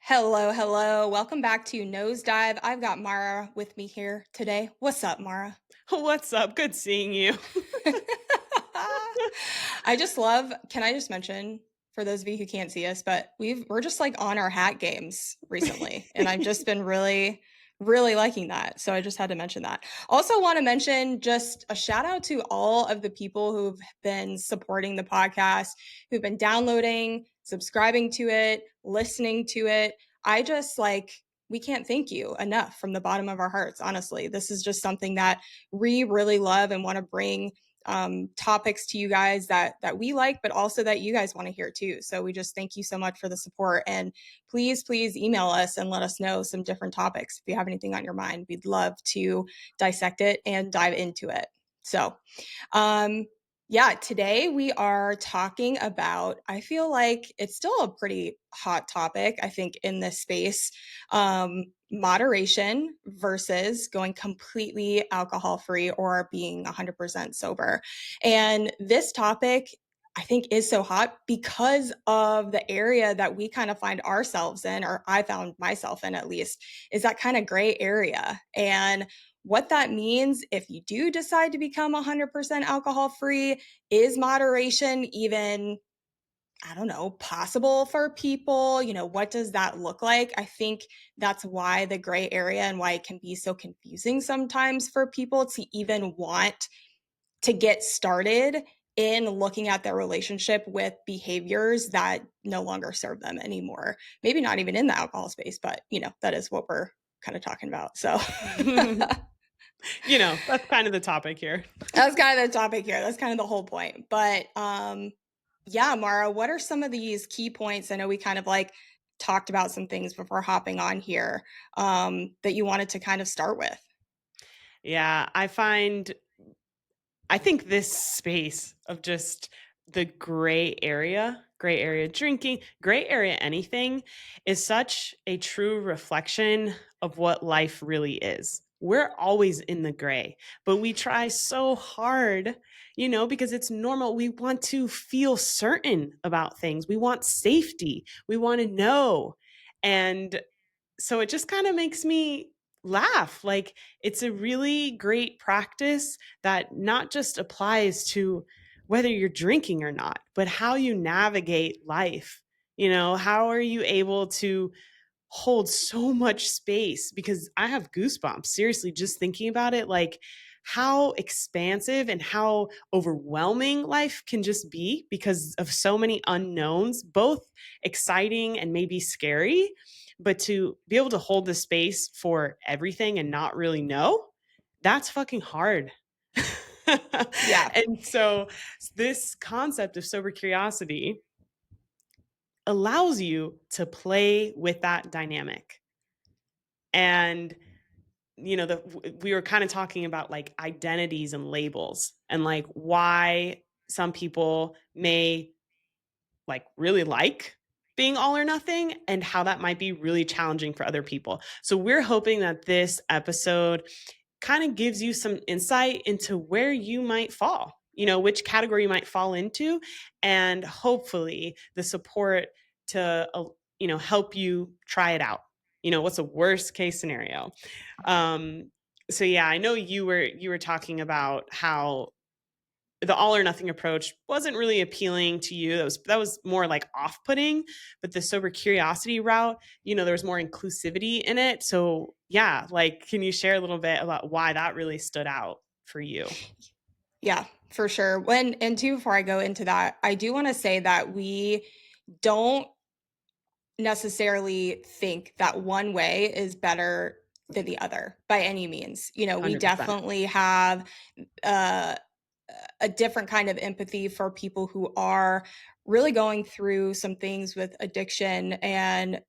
Hello, hello. Welcome back to Nosedive. I've got Mara with me here today. What's up, Mara? What's up? Good seeing you. I just love, can I just mention for those of you who can't see us, but we're just like on our hat games recently, and I've just been really liking that. So I just had to mention that. Also want to mention just a shout out to all of the people who've been supporting the podcast, who've been downloading, subscribing to it, listening to it. I just like we can't thank you enough from the bottom of our hearts. Honestly, this is just something that we really love and want to bring topics to you guys that we like, but also that you guys want to hear too. So we just thank you so much for the support, and please email us and let us know some different topics if you have anything on your mind. We'd love to dissect it and dive into it. So, um, yeah, today we are talking about, I feel like it's still a pretty hot topic, I think, in this space. Moderation versus going completely alcohol free or being 100% sober. And this topic, I think, is so hot because of the area that we kind of find ourselves in, or I found myself in at least, is that kind of gray area. And what that means if you do decide to become 100% alcohol free, is moderation even, I don't know, possible for people? What does that look like? I think that's why the gray area and why it can be so confusing sometimes for people to even want to get started in looking at their relationship with behaviors that no longer serve them anymore. Maybe not even in the alcohol space, but that is what we're kind of talking about. So That's kind of the topic here. that's kind of the topic here. That's kind of the whole point. But yeah, Mara, what are some of these key points? I know we kind of like talked about some things before hopping on here that you wanted to kind of start with. Yeah, I think this space of just the gray area drinking, gray area anything is such a true reflection of what life really is. We're always in the gray, but we try so hard, because it's normal. We want to feel certain about things. We want safety. We want to know. And so it just kind of makes me laugh. Like, it's a really great practice that not just applies to whether you're drinking or not, but how you navigate life. How are you able to hold so much space? Because I have goosebumps, seriously, just thinking about it. Like, how expansive and how overwhelming life can just be because of so many unknowns, both exciting and maybe scary. But to be able to hold the space for everything and not really know, that's fucking hard. Yeah. And so, this concept of sober curiosity allows you to play with that dynamic. And we were kind of talking about like identities and labels and like why some people may like really like being all or nothing and how that might be really challenging for other people. So we're hoping that this episode kind of gives you some insight into where you might fall, which category you might fall into, and hopefully the support to help you try it out. What's a worst case scenario? So yeah, I know you were talking about how the all or nothing approach wasn't really appealing to you. That was more like off-putting, but the sober curiosity route, there was more inclusivity in it. So yeah, like, can you share a little bit about why that really stood out for you? Yeah, for sure. Before I go into that, I do want to say that we don't necessarily think that one way is better than the other by any means. We 100%. definitely have uh, a different kind of empathy for people who are really going through some things with addiction and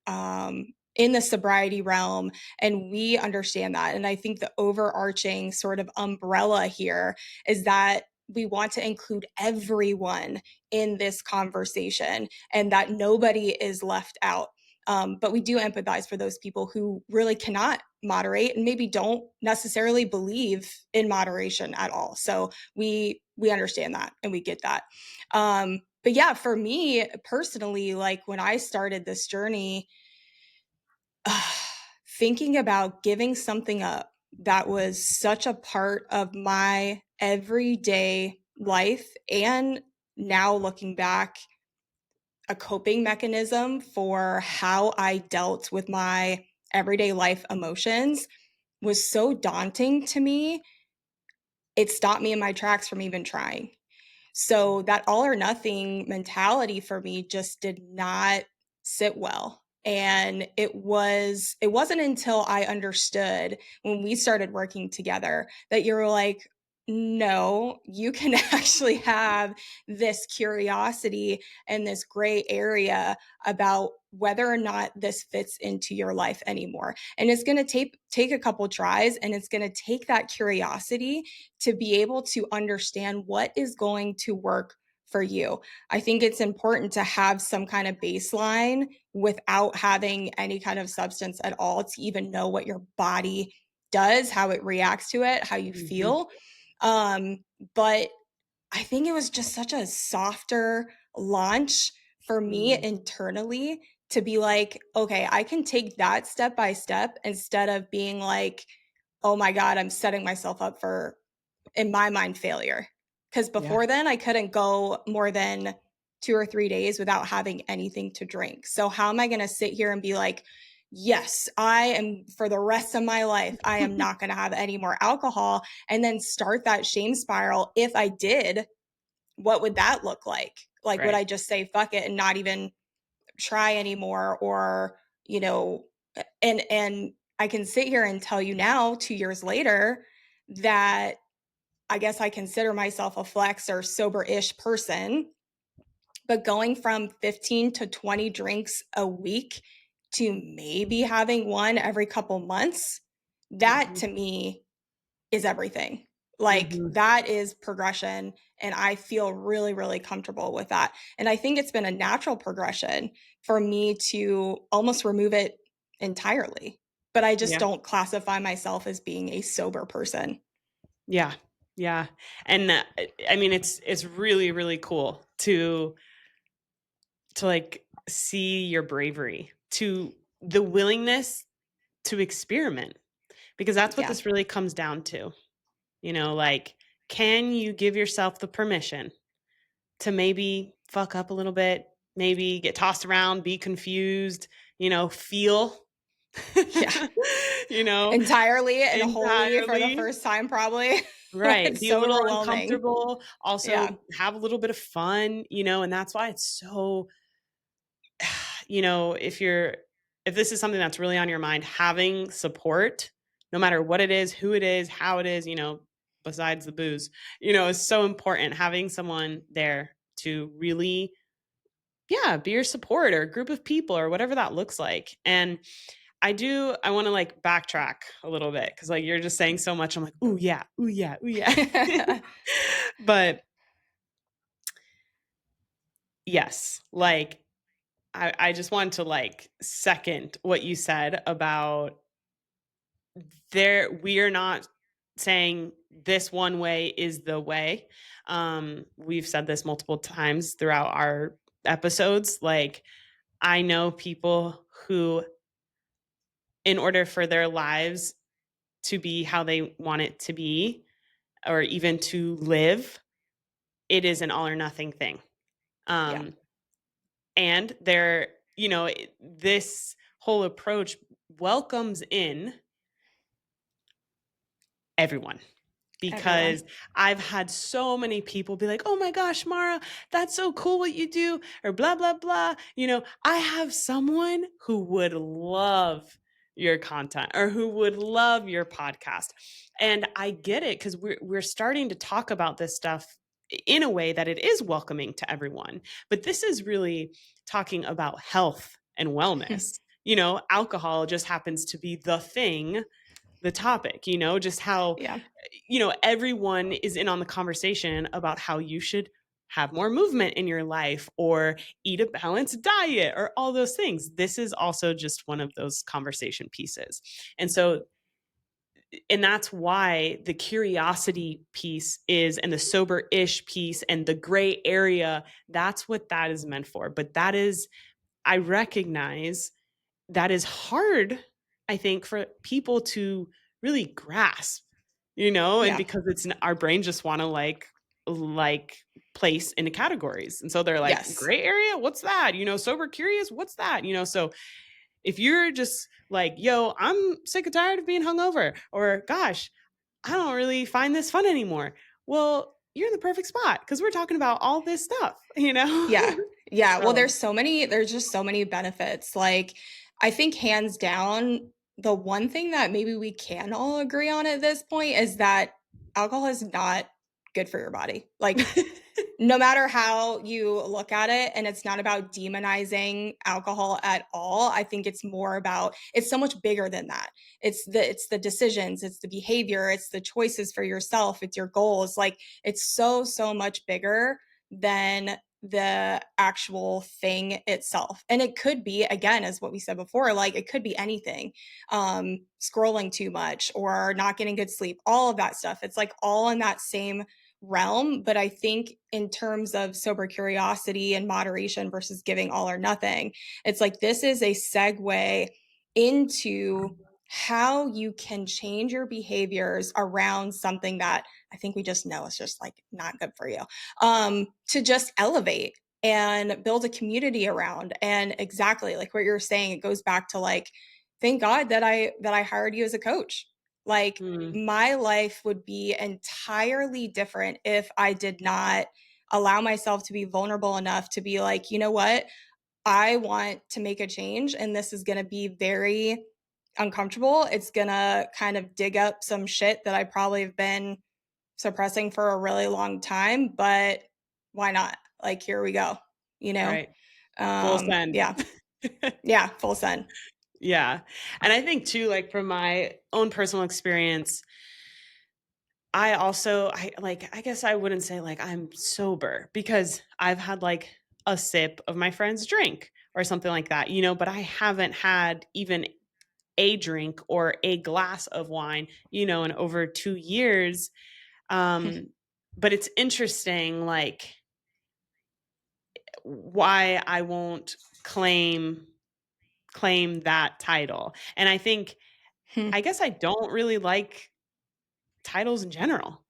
in the sobriety realm. And we understand that. And I think the overarching sort of umbrella here is that we want to include everyone in this conversation and that nobody is left out. But we do empathize for those people who really cannot moderate and maybe don't necessarily believe in moderation at all. So we understand that and we get that. But yeah, for me personally, like when I started this journey, thinking about giving something up that was such a part of my everyday life, and now looking back, a coping mechanism for how I dealt with my everyday life emotions, was so daunting to me. It stopped me in my tracks from even trying. So that all or nothing mentality for me just did not sit well. And it wasn't until I understood when we started working together that you were like, no, you can actually have this curiosity and this gray area about whether or not this fits into your life anymore. And it's going to take a couple tries, and it's going to take that curiosity to be able to understand what is going to work for you. I think it's important to have some kind of baseline without having any kind of substance at all, to even know what your body does, how it reacts to it, how you Mhm. feel. But I think it was just such a softer launch for me Mm. internally to be like, okay, I can take that step by step instead of being like, oh my God, I'm setting myself up for, in my mind, failure. Because Yeah. before then, I couldn't go more than 2 or 3 days without having anything to drink. So, how am I going to sit here and be like, yes, I am, for the rest of my life, I am not going to have any more alcohol, and then start that shame spiral? If I did, what would that look like? Like, would Right. I just say fuck it and not even try anymore? Or, you know, and I can sit here and tell you now, 2 years later, that I guess I consider myself a flex or sober-ish person, but going from 15 to 20 drinks a week to maybe having one every couple months, that Mhm. to me is everything. Like, Mhm. that is progression, and I feel really, really comfortable with that. And I think it's been a natural progression for me to almost remove it entirely. But I just Yeah. don't classify myself as being a sober person. Yeah. Yeah. And I mean, it's really, really cool to like see your bravery, to the willingness to experiment, because that's what Yeah. this really comes down to. Like, can you give yourself the permission to maybe fuck up a little bit, maybe get tossed around, be confused, feel, Yeah. you know, Entirely and wholly for the entirely. first time, probably. Right. It's Be a so little overwhelming. uncomfortable, Yeah. also have a little bit of fun, and that's why it's so, if this is something that's really on your mind, having support, no matter what it is, who it is, how it is, besides the booze, is so important. Having someone there to really, yeah, be your support, or a group of people, or whatever that looks like. And I want to like backtrack a little bit, because like you're just saying so much. I'm like, ooh, yeah, ooh, yeah, ooh, yeah. But yes, like I just want to like second what you said about, we are not saying this one way is the way. We've said this multiple times throughout our episodes. Like, I know people who, in order for their lives to be how they want it to be, or even to live, it is an all or nothing thing. Yeah. Um, and there, this whole approach welcomes in everyone, Everyone. because I've had so many people be like, "Oh my gosh, Mara, that's so cool what you do," or blah blah blah. I have someone who would love your content, or who would love your podcast. And I get it, cuz we're starting to talk about this stuff in a way that it is welcoming to everyone. But this is really talking about health and wellness. Alcohol just happens to be the thing, the topic, just how, Yeah. everyone is in on the conversation about how you should have more movement in your life, or eat a balanced diet, or all those things. This is also just one of those conversation pieces. And so, and that's why the curiosity piece is, and the sober-ish piece, and the gray area, that's what that is meant for. But that is, I recognize, that is hard, I think, for people to really grasp, and Yeah. because our brain just want to like place into categories. And so they're like, Yes. gray area, what's that? Sober curious, what's that? So if you're just like, yo, I'm sick and tired of being hungover, or gosh, I don't really find this fun anymore. Well, you're in the perfect spot because we're talking about all this stuff. Yeah. Yeah. Well, So there's just so many benefits. Like, I think hands down, the one thing that maybe we can all agree on at this point is that alcohol is not good for your body. Like, no matter how you look at it, and it's not about demonizing alcohol at all. I think it's more about, it's so much bigger than that. It's the decisions, it's the behavior, it's the choices for yourself, it's your goals. Like, it's so much bigger than the actual thing itself. And it could be, again, as what we said before, like, it could be anything. Scrolling too much or not getting good sleep, all of that stuff. It's like all in that same realm. But I think in terms of sober curiosity and moderation versus giving all or nothing, it's like this is a segue into how you can change your behaviors around something that I think we just know is just like not good for you, to just elevate and build a community around. And exactly like what you're saying, it goes back to like, thank God that I hired you as a coach. Like, mm, my life would be entirely different if I did not allow myself to be vulnerable enough to be like, you know what? I want to make a change, and this is going to be very uncomfortable. It's going to kind of dig up some shit that I probably have been suppressing for a really long time, but why not? Like, here we go, you know? right. Full send. Yeah. Yeah. Full send. Yeah. And I think too, like from my own personal experience, I guess I wouldn't say like I'm sober because I've had like a sip of my friend's drink or something like that, but I haven't had even a drink or a glass of wine, in over 2 years. But it's interesting, like why I won't claim that title. And I think, I guess I don't really like titles in general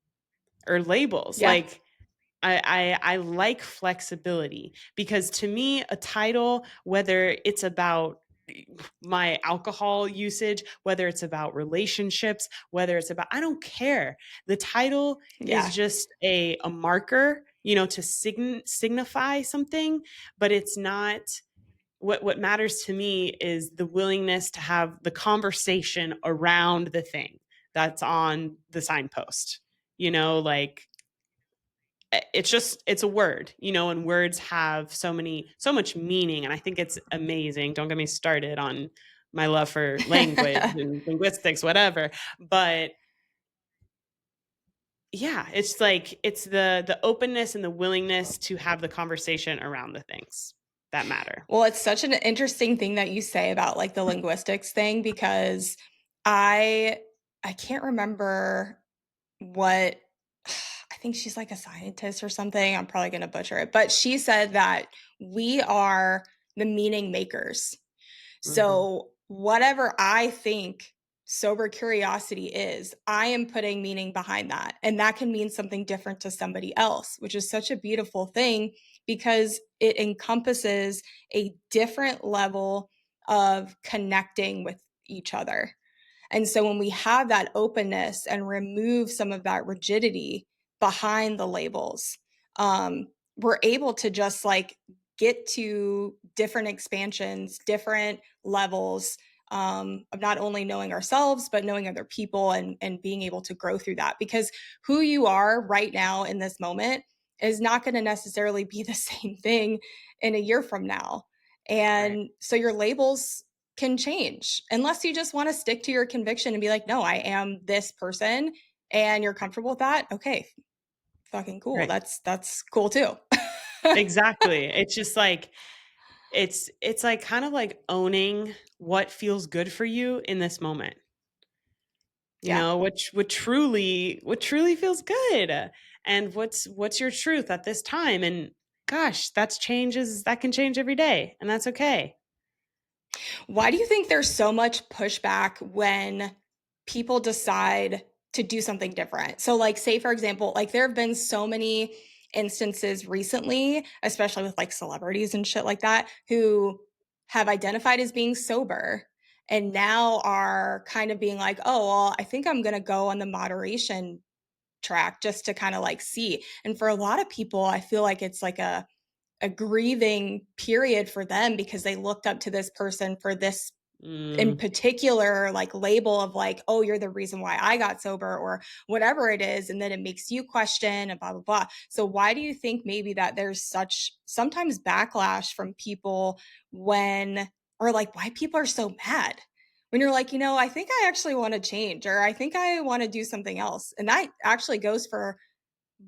or labels. Yeah. Like I like flexibility because to me, a title, whether it's about my alcohol usage, whether it's about relationships, whether it's about, I don't care. The title is Yeah. just a marker, to signify something, but it's not. What matters to me is the willingness to have the conversation around the thing that's on the signpost. Like it's a word, and words have so much meaning, and I think it's amazing. Don't get me started on my love for language and linguistics, whatever. But yeah, it's like it's the openness and the willingness to have the conversation around the things that matter. Well, it's such an interesting thing that you say about like the linguistics thing, because I I can't remember what I think she's like a scientist or something. I'm probably going to butcher it, but she said that we are the meaning makers. Hmm. So, whatever I think sober curiosity is, I am putting meaning behind that. And that can mean something different to somebody else, which is such a beautiful thing because it encompasses a different level of connecting with each other. And so when we have that openness and remove some of that rigidity behind the labels, we're able to just like get to different expansions, different levels, of not only knowing ourselves, but knowing other people, and being able to grow through that. Because who you are right now in this moment is not going to necessarily be the same thing in a year from now. Right. And so your labels can change unless you just want to stick to your conviction and be like, no, I am this person, and you're comfortable with that. Okay, fucking cool. Right. That's cool too. Exactly. It's just like it's like kind of like owning what feels good for you in this moment. Yeah. What truly feels good, and what's your truth at this time. And gosh, that can change every day, and that's okay. Why do you think there's so much pushback when people decide to do something different? So, like, say, for example, like, there have been so many instances recently, especially with like celebrities and shit like that, who have identified as being sober and now are kind of being like, oh, well, I think I'm going to go on the moderation track just to kind of like see. And for a lot of people, I feel like it's like a grieving period for them because they looked up to this person for this in Mm, particular like label of like, oh, you're the reason why I got sober or whatever it is, and then it makes you question and blah blah blah. So why do you think maybe that there's such sometimes backlash from people when, or like why people are so mad when you're like, I think I actually want to change, or I think I want to do something else? And that actually goes for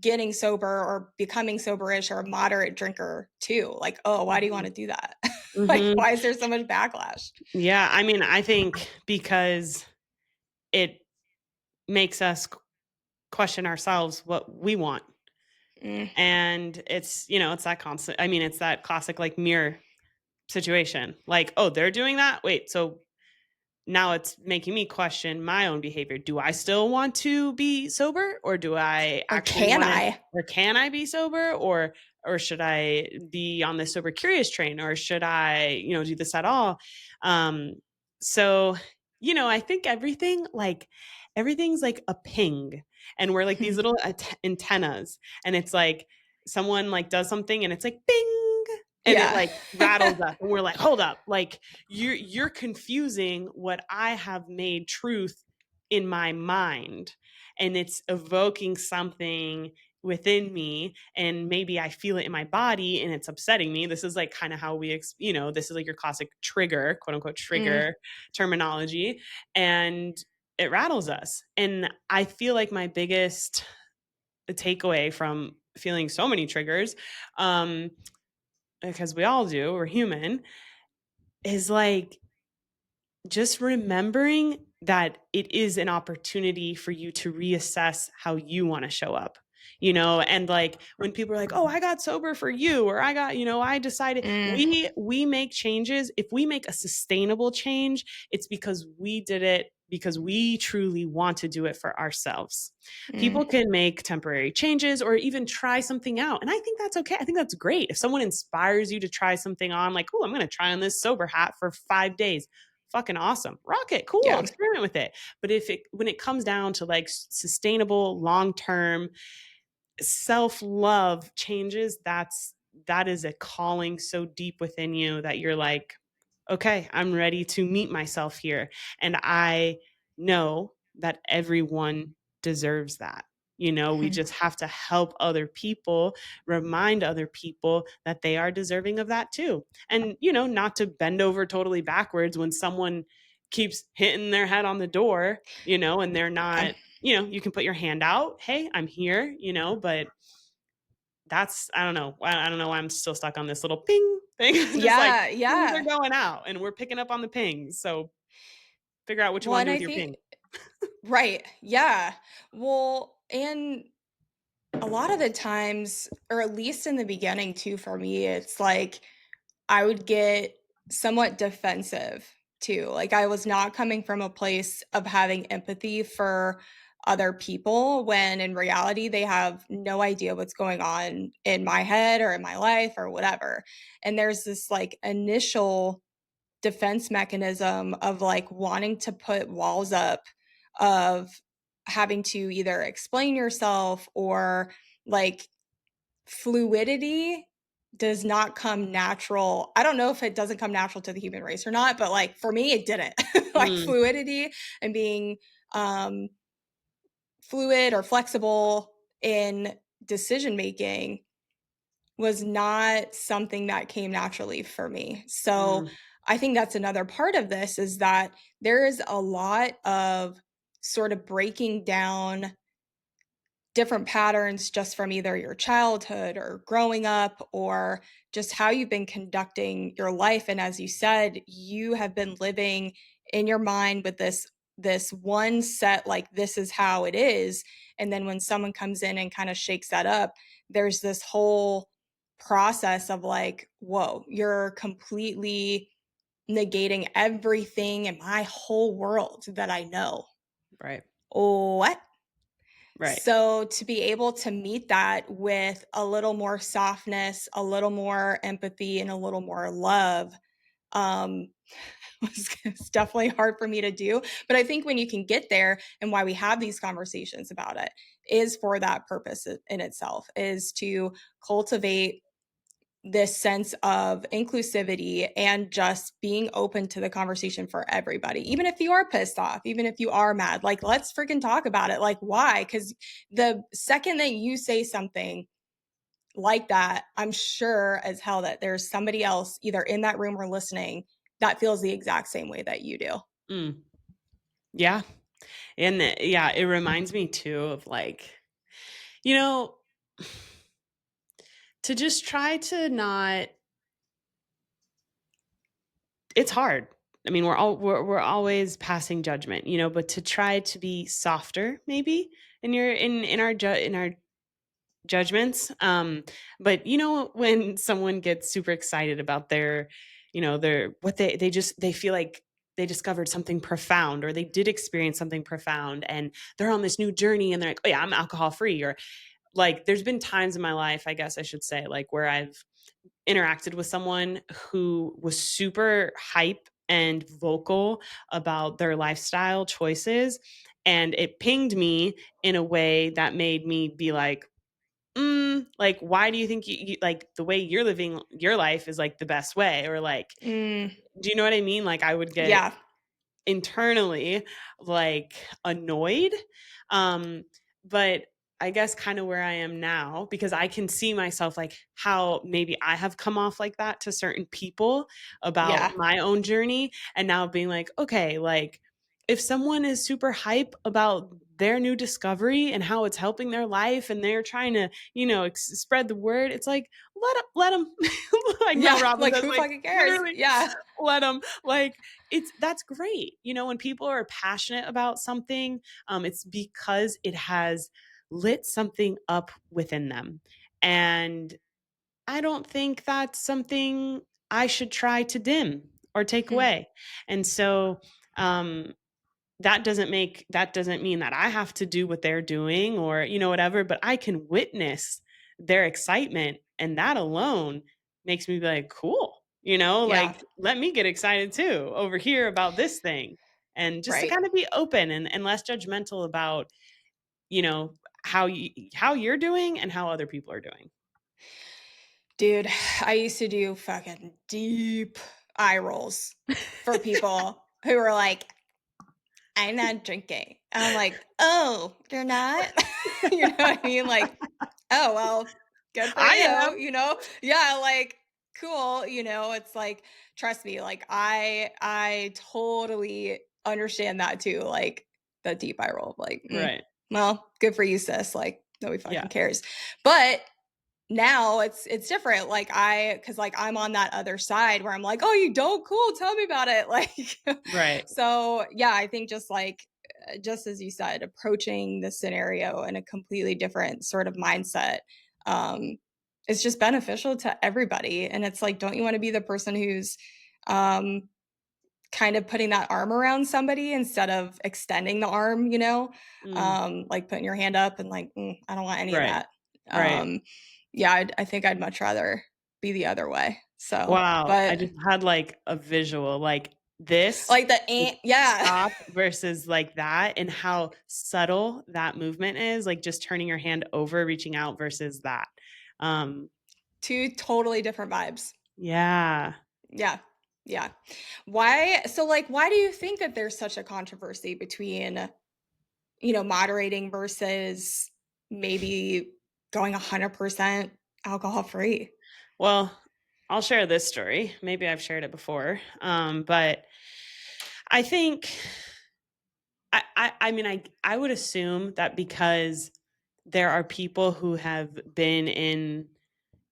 getting sober or becoming soberish or a moderate drinker too. Like, oh, why do you want to do that? Like, mhm. why is there so much backlash? Yeah, I mean, I think because it makes us question ourselves what we want. Mm, And it's, it's that constant, I mean, it's that classic like mirror situation. Like, oh, they're doing that. Wait, so now it's making me question my own behavior. Do I still want to be sober, or do I or actually can want to, I? or can I be sober, or should I be on the sober curious train, or should I, do this at all? Um so, I think everything's like a ping, and we're like these little antennas, and it's like someone like does something and it's like bing, and it Yeah. like rattles us, and we're like, hold up, like you're confusing what I have made truth in my mind, and it's evoking something within me, and maybe I feel it in my body and it's upsetting me. This is like kind of how this is like your classic trigger, quote unquote Mm, trigger terminology, and it rattles us. And I feel like my biggest takeaway from feeling so many triggers, um because we all do, we're human, is like just remembering that it is an opportunity for you to reassess how you want to show up. And like when people are like, oh, I got sober for you, or I got, I decided, mm, we make changes. If we make a sustainable change, it's because we did it because we truly want to do it for ourselves. mm. People can make temporary changes or even try something out, and I think that's okay. I think that's great if someone inspires you to try something on, like, oh, I'm going to try on this sober hat for 5 days. Fucking awesome. Rock it. Cool. Yeah. Experiment with it. But when it comes down to like sustainable, long-term self-love changes, that is a calling so deep within you that you're like, okay, I'm ready to meet myself here. And I know that everyone deserves that. We just have to help other people, remind other people that they are deserving of that too. And, not to bend over totally backwards when someone keeps hitting their head on the door, and they're Yeah. not, you can put your hand out. Hey, I'm here, but I don't know. I don't know why I'm still stuck on this little ping thing. Just like Yeah. pings are Yeah. going out and we're picking up on the pings. So figure out what you Well, want and to do I with your think, ping. right. Yeah. Well, and a lot of the times, or at least in the beginning too, for me, it's like I would get somewhat defensive too. Like I was not coming from a place of having empathy for other people when in reality they have no idea what's going on in my head or in my life or whatever. And there's this like initial defense mechanism of like wanting to put walls up of having to either explain yourself or like fluidity does not come natural. I don't know if it doesn't come natural to the human race or not, but like for me, it didn't. Like Mm, fluidity and being um, fluid or flexible in decision making was not something that came naturally for me. So mm, I think that's another part of this is that there is a lot of sort of breaking down different patterns just from either your childhood or growing up or just how you've been conducting your life. And as you said, you have been living in your mind with this one set, like this is how it is. And then when someone comes in and kind of shakes that up, there's this whole process of like, whoa, you're completely negating everything in my whole world that I know. Right. What? Right. So to be able to meet that with a little more softness, a little more empathy, and a little more love, um, it's definitely hard for me to do. But I think when you can get there, and why we have these conversations about it, is for that purpose in itself, is to cultivate this sense of inclusivity and just being open to the conversation for everybody. Even if you are pissed off, even if you are mad, like, let's freaking talk about it. Like, why? Because the second that you say something like that, I'm sure as hell that there's somebody else either in that room or listening that feels the exact same way that you do. Mm. Yeah. And yeah, it reminds me too of like, you know, to just try to not, it's hard. I mean, we're always passing judgment, but to try to be softer maybe in our judgments. But when someone gets super excited about their what they feel like they discovered something profound, or they did experience something profound, and they're on this new journey, and they're like, oh yeah, I'm alcohol free. Or like, there's been times in my life, I guess I should say, like, where I've interacted with someone who was super hype and vocal about their lifestyle choices, and it pinged me in a way that made me be like, like, why do you think like the way you're living your life is like the best way? Or like, Mm, do you know what I mean? Like, I would get yeah. internally like annoyed. Um, but I guess kind of where I am now, because I can see myself like how maybe I have come off like that to certain people about Yeah. my own journey. And now being like, okay, like, if someone is super hype about their new discovery and how it's helping their life, and they're trying to, spread the word, it's like, let them, like Mel Yeah. Robbins Like, says, who like, fucking cares? literally Yeah. let them, like, that's great. When people are passionate about something, it's because it has lit something up within them. And I don't think that's something I should try to dim or take Hmm. away. And so, um, that doesn't mean that I have to do what they're doing, or whatever, but I can witness their excitement, and that alone makes me be like, cool, Yeah. like, let me get excited too over here about this thing. And just to Right. kind of be open and less judgmental about you know how you're doing and how other people are doing. Dude, I used to do fucking deep eye rolls for people who were like, "I'm not drinking." And I'm like, "Oh, you're not?" You know what I mean? Like, "Oh, well, good for I you," am. Yeah, like, cool, it's like, trust me, like, I totally understand that too, like, the deep eye roll, like, Right. well, good for you, sis, like, nobody Yeah. fucking cares. But now it's different. Like cause like I'm on that other side where I'm like, oh, you don't? Cool. Tell me about it. Like, Right. so yeah, I think just like, just as you said, approaching the scenario in a completely different sort of mindset, um, is just beneficial to everybody. And it's like, don't you want to be the person who's, um, kind of putting that arm around somebody instead of extending the arm, Mm, like putting your hand up and like, I don't want any of right. that. Right. Um, yeah, I think I'd much rather be the other way. So, Wow, I but just had, like, a visual, like, this like the is ant, yeah, stop versus, like, that, and how subtle that movement is, like, just turning your hand over, reaching out versus that. Um, two totally different vibes. yeah. Yeah. Yeah. Why? So, like, why do you think that there's such a controversy between, moderating versus maybe going 100% alcohol free? Well, I'll share this story. Maybe I've shared it before, but I think I mean, I would assume that because there are people who have been in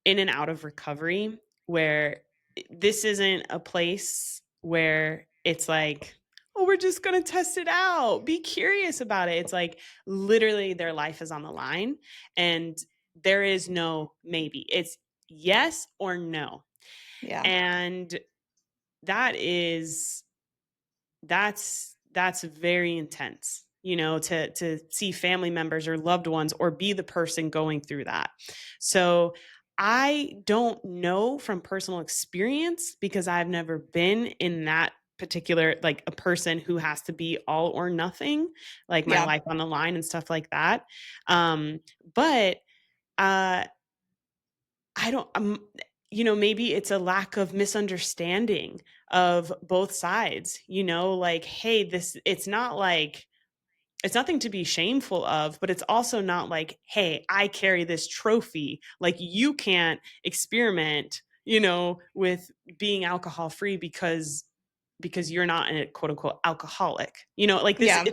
and out of recovery, where this isn't a place where it's like, oh, we're just going to test it out, be curious about it. It's like literally their life is on the line, and there is no maybe, it's yes or no. Yeah. And that is that's very intense, to see family members or loved ones or be the person going through that. So I don't know from personal experience because I've never been in that particular, like, a person who has to be all or nothing, like my Yeah. life on the line and stuff like that. But uh I don't maybe it's a lack of misunderstanding of both sides, like, hey, this it's not like it's nothing to be shameful of, but it's also not like, hey, I carry this trophy. Like, you can't experiment, with being alcohol free because you're not a quote unquote alcoholic. Like, this, Yeah.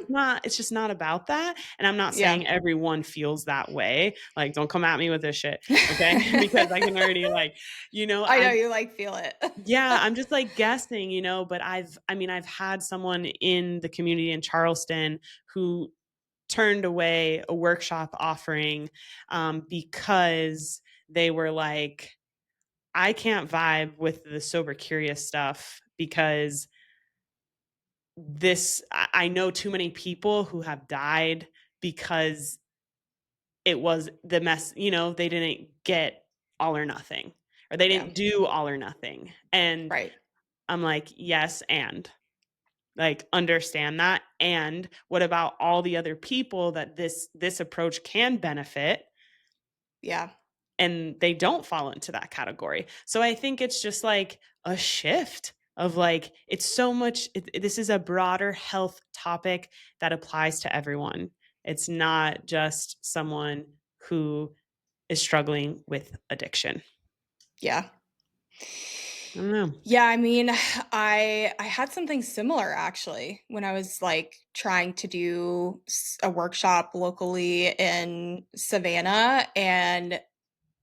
it's just not about that. And I'm not Yeah. saying everyone feels that way. Like, don't come at me with this shit. Okay. Because I can already, like, I know I'm you, like, feel it. yeah, I'm just, like, guessing, but I've had someone in the community in Charleston who turned away a workshop offering, because they were like, I can't vibe with the sober curious stuff because I know too many people who have died because it was the mess, they didn't get all or nothing, or they Yeah. didn't do all or nothing. And Right. I'm like, yes, and, like, understand that. And what about all the other people that this approach can benefit, Yeah. and they don't fall into that category? So I think it's just like a shift of, like, it's so much this is a broader health topic that applies to everyone. It's not just someone who is struggling with addiction. Yeah. I don't know. Yeah, I mean, I had something similar actually when I was like trying to do a workshop locally in Savannah, and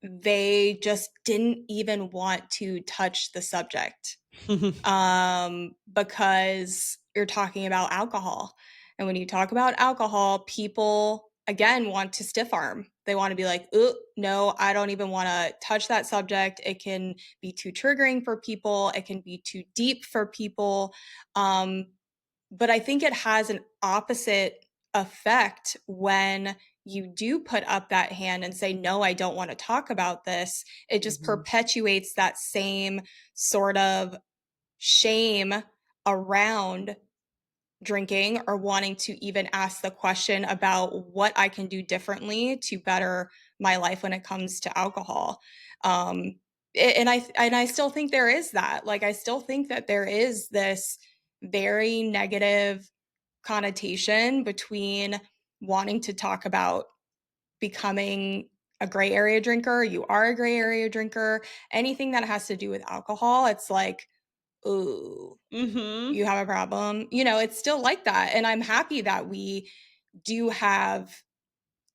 they just didn't even want to touch the subject, because you're talking about alcohol. And when you talk about alcohol, people again want to stiff arm. They want to be like, "Ooh, no, I don't even want to touch that subject. It can be too triggering for people. It can be too deep for people." Um, but I think it has an opposite effect when you do put up that hand and say, "No, I don't want to talk about this." It just Mhm. perpetuates that same sort of shame around drinking or wanting to even ask the question about what I can do differently to better my life when it comes to alcohol. Um, and I still think there is that. Like, I still think that there is this very negative connotation between wanting to talk about becoming a gray area drinker. You are a gray area drinker. Anything that has to do with alcohol, it's like, ooh, Mhm. you have a problem. It's still like that. And I'm happy that we do have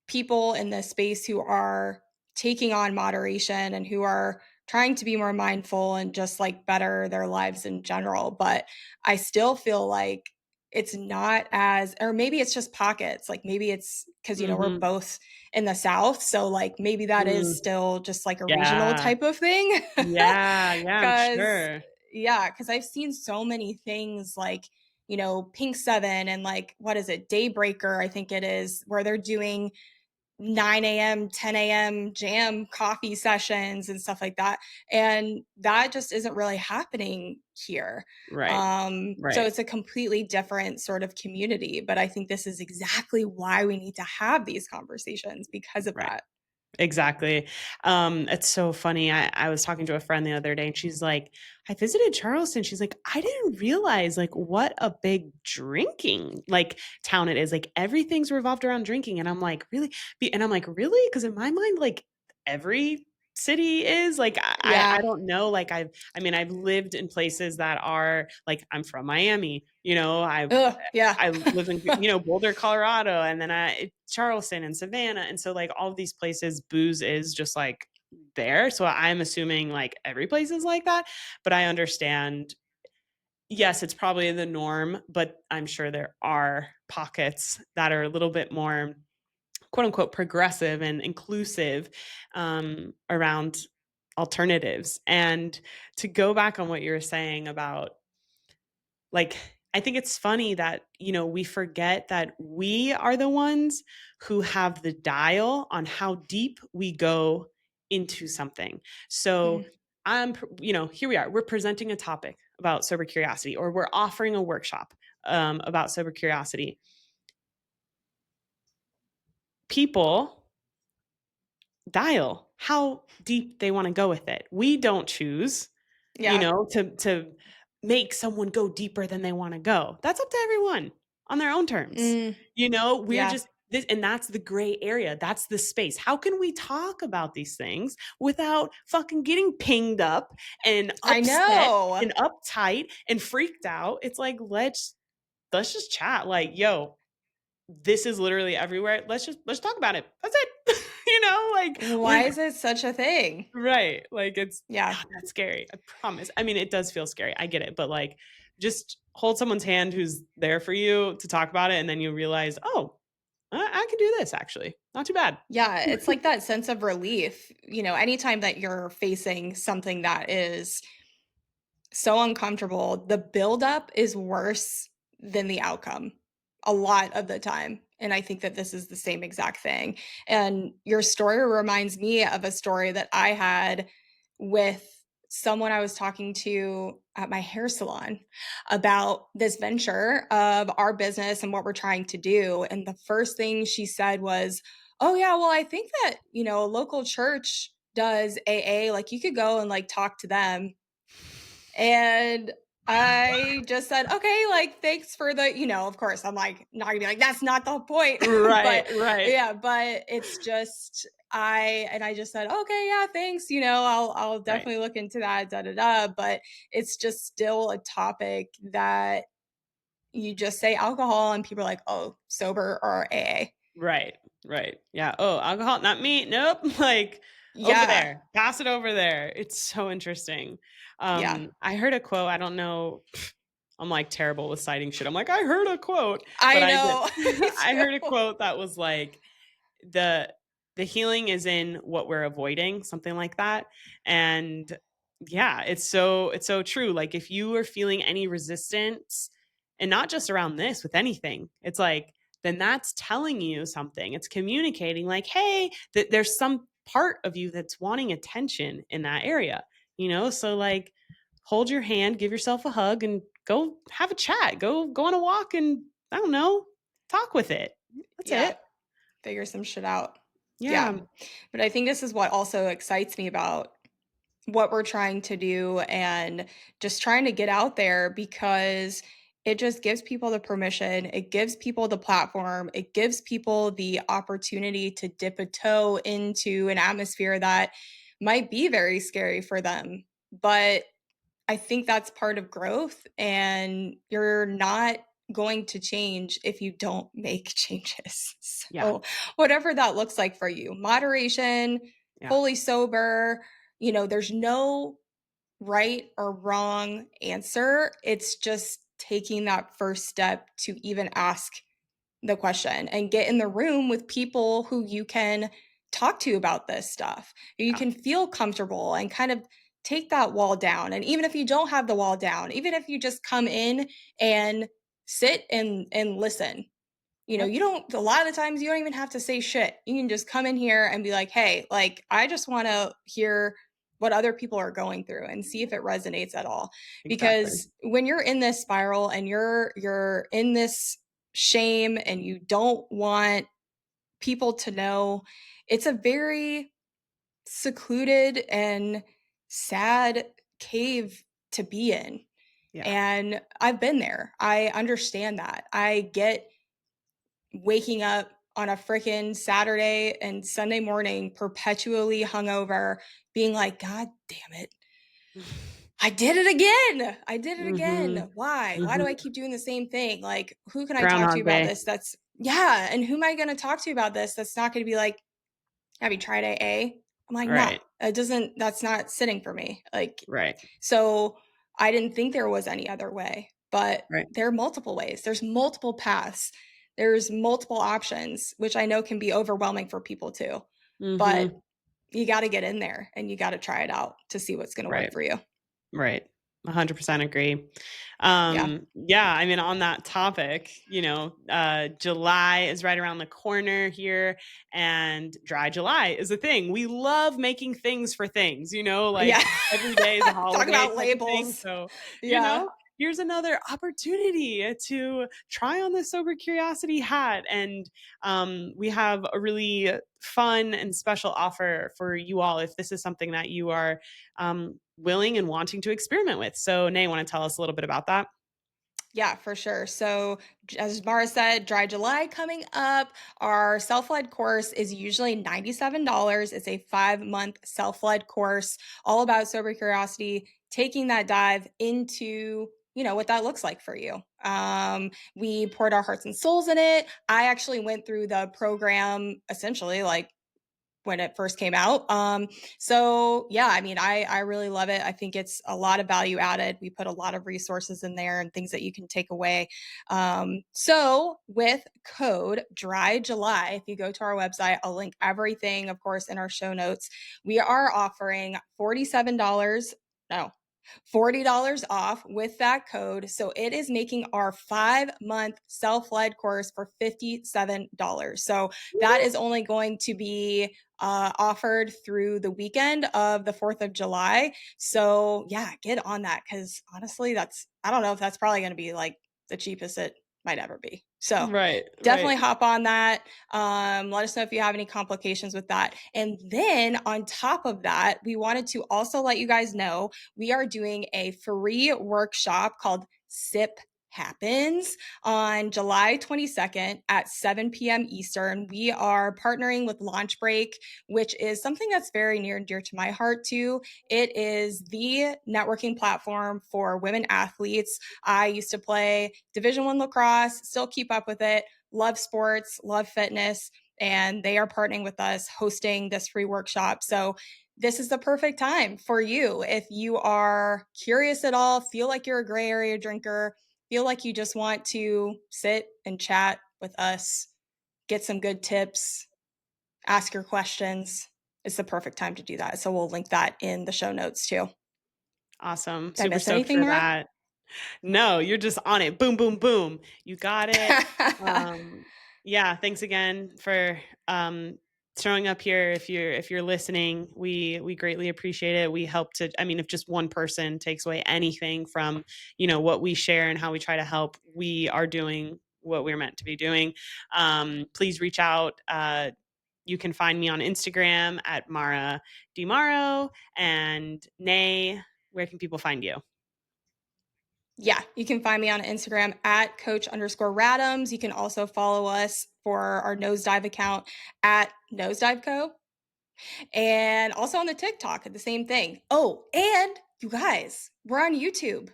people in this space who are taking on moderation and who are trying to be more mindful and just like better their lives in general. But I still feel like it's not as, or maybe it's just pockets. Like maybe it's because, we're Mhm. both in the South. So like maybe that is Mm. still just like a regional Yeah. type of thing. Yeah, yeah, I'm Cause sure. yeah, because I've seen so many things like, Pink Seven and like, what is it, Daybreaker, I think it is, where they're doing 9 a.m., 10 a.m. jam coffee sessions and stuff like that. And that just isn't really happening here. Right, So right, it's a completely different sort of community. But I think this is exactly why we need to have these conversations because of right. that. Exactly. It's so funny. I was talking to a friend the other day and she's like, I visited Charleston. She's like, I didn't realize like what a big drinking like town it is. Like, everything's revolved around drinking. And I'm like, really? And I'm like, really? Because in my mind, like, every city is like, I Yeah. don't know. Like, I've lived in places that are like, I'm from Miami, Ugh, yeah. I live in, Boulder, Colorado, and then Charleston and Savannah. And so, like, all of these places, booze is just like there. So I'm assuming like every place is like that. But I understand, yes, it's probably the norm, but I'm sure there are pockets that are a little bit more quote unquote progressive and inclusive, around alternatives. And to go back on what you were saying about like, I think it's funny that, we forget that we are the ones who have the dial on how deep we go into something. So, Mhm. here we are. We're presenting a topic about sober curiosity, or we're offering a workshop about sober curiosity. People dial how deep they want to go with it. We don't choose, Yeah. to make someone go deeper than they want to go. That's up to everyone on their own terms. Mm, We're yeah. just this, and that's the gray area. That's the space. How can we talk about these things without fucking getting pinged up and I upset know. and uptight and freaked out? It's like, let's just chat. Like, yo, this is literally everywhere. Let's talk about it. That's it. Like, Why we're is it such a thing? right. Like, it's Yeah. God, that's scary. I promise. I mean, it does feel scary. I get it, but like, just hold someone's hand who's there for you to talk about it, and then you realize, oh, I can do this. Actually, not too bad. Yeah, it's like that sense of relief, anytime that you're facing something that is so uncomfortable, the buildup is worse than the outcome a lot of the time. And I think that this is the same exact thing. And your story reminds me of a story that I had with someone I was talking to at my hair salon about this venture of our business and what we're trying to do. And the first thing she said was, "Oh, yeah, well, I think that, a local church does AA. Like, you could go and like talk to them." And I just said, "Okay, like, thanks for the," of course, I'm like, not gonna be like, "That's not the point." Right. But Right. yeah, but it's just, I just said, "Okay, yeah, thanks, I'll Right. definitely look into that, da da da." But it's just still a topic that you just say alcohol and people are like, "Oh, sober or AA." Right. Right. Yeah. Oh, alcohol, not me. Nope. Like, over Yeah. there. Pass it over there. It's so interesting. Yeah. I heard a quote. I don't know. I'm like terrible with citing shit. I'm like, I heard a quote, but I I did. know. Me I too. heard a quote that was like, the the healing is in what we're avoiding, something like that. And yeah, it's so true. Like, if you are feeling any resistance, and not just around this, with anything, it's like, then that's telling you something. It's communicating like, hey, that there's some part of you that's wanting attention in that area. So like, hold your hand, give yourself a hug, and go have a chat. Go on a walk, and I don't know, talk with it. That's Yeah. it. Figure some shit out. Yeah. Yeah. But I think this is what also excites me about what we're trying to do and just trying to get out there, because it just gives people the permission, it gives people the platform, it gives people the opportunity to dip a toe into an atmosphere that might be very scary for them. But I think that's part of growth, and you're not going to change if you don't make changes. Yeah. So, whatever that looks like for you, moderation, Yeah. fully sober, there's no right or wrong answer. It's just taking that first step to even ask the question and get in the room with people who you can talk to about this stuff. You Yeah. can feel comfortable and kind of take that wall down. And even if you don't have the wall down, even if you just come in and sit and listen, Yep. you don't, a lot of the times you don't even have to say shit. You can just come in here and be like, "Hey, like, I just want to hear what other people are going through and see if it resonates at all." Exactly. Because when you're in this spiral and you're in this shame and you don't want people to know, it's a very secluded and sad cave to be in. Yeah. And I've been there. I understand that. I get waking up on a freaking Saturday and Sunday morning perpetually hungover, being like, "God damn it. I did it again. I did it again. Mhm. Why? Why do I Mhm. keep doing the same thing? Like, who can I talk to Groundhog about Day. this? Yeah. And who am I going to talk to about this? That's not going to be like, 'Have you tried AA?'" I'm like, "No, Right. that's not sitting for me." Like, Right. so I didn't think there was any other way, but Right. there are multiple ways. There's multiple paths. There's multiple options, which I know can be overwhelming for people too. But Mhm. you got to get in there and you got to try it out to see what's going to work Right. for you. Right. 100% agree. Yeah. Yeah, I mean, on that topic, July is right around the corner here, and dry July is a thing. We love making things for things, like Yeah. every day is a Talk holiday about type of thing. labels. So, you Yeah. know, here's another opportunity to try on the Sober Curiosity hat. And we have a really fun and special offer for you all if this is something that you are willing and wanting to experiment with. So, Nay, want to tell us a little bit about that? Yeah, for sure. So, as Mara said, Dry July coming up. Our self led course is usually $97. It's a 5 month self led course all about sober curiosity, taking that dive into what that looks like for you. We poured our hearts and souls in it. I actually went through the program essentially like when it first came out. So yeah, I mean, I really love it. I think it's a lot of value added. We put a lot of resources in there and things that you can take away. So with code Dry July, if you go to our website, I'll link everything, of course, in our show notes. We are offering $47. No, $40 off with that code. So it is making our 5 month self led course for $57. So that is only going to be offered through the weekend of the 4th of July. So yeah, get on that because honestly, I don't know if that's probably going to be like the cheapest it might ever be. So Right, right. definitely hop on that. Let us know if you have any complications with that. And then on top of that, we wanted to also let you guys know we are doing a free workshop called SIP Happens on July 22nd at 7 p.m. Eastern. We are partnering with LaunchBreak, which is something that's very near and dear to my heart too. It is the networking platform for women athletes. I used to play Division One lacrosse, still keep up with it, love sports, love fitness, and they are partnering with us hosting this free workshop. So this is the perfect time for you if you are curious at all, feel like you're a gray area drinker, feel like you just want to sit and chat with us, get some good tips, ask your questions. It's the perfect time to do that. So we'll link that in the show notes too. Awesome. Did I Super miss stoked anything, for Mara? that. No, you're just on it. Boom, boom, boom. You got it. Um, yeah, thanks again for showing up here. If you're listening, we greatly appreciate it. We help to, I mean, if just one person takes away anything from, what we share and how we try to help, we are doing what we're meant to be doing. Please reach out. You can find me on Instagram at Mara DiMaro, and Nay, where can people find you? Yeah, you can find me on Instagram at coach_Radams. You can also follow us for our Nosedive account at Nosedive and also on the TikTok, the same thing. Oh, and you guys, we're on YouTube.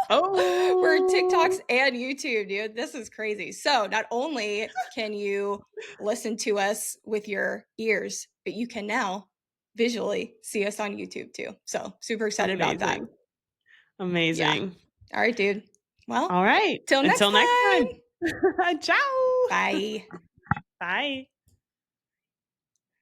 We're TikToks Oh, and YouTube, dude. This is crazy. So not only can you listen to us with your ears, but you can now visually see us on YouTube too. So super excited about that. amazing. Yeah. Amazing. All right, dude. Well, All right. till next Until next time. time. Ciao. Bye. Bye.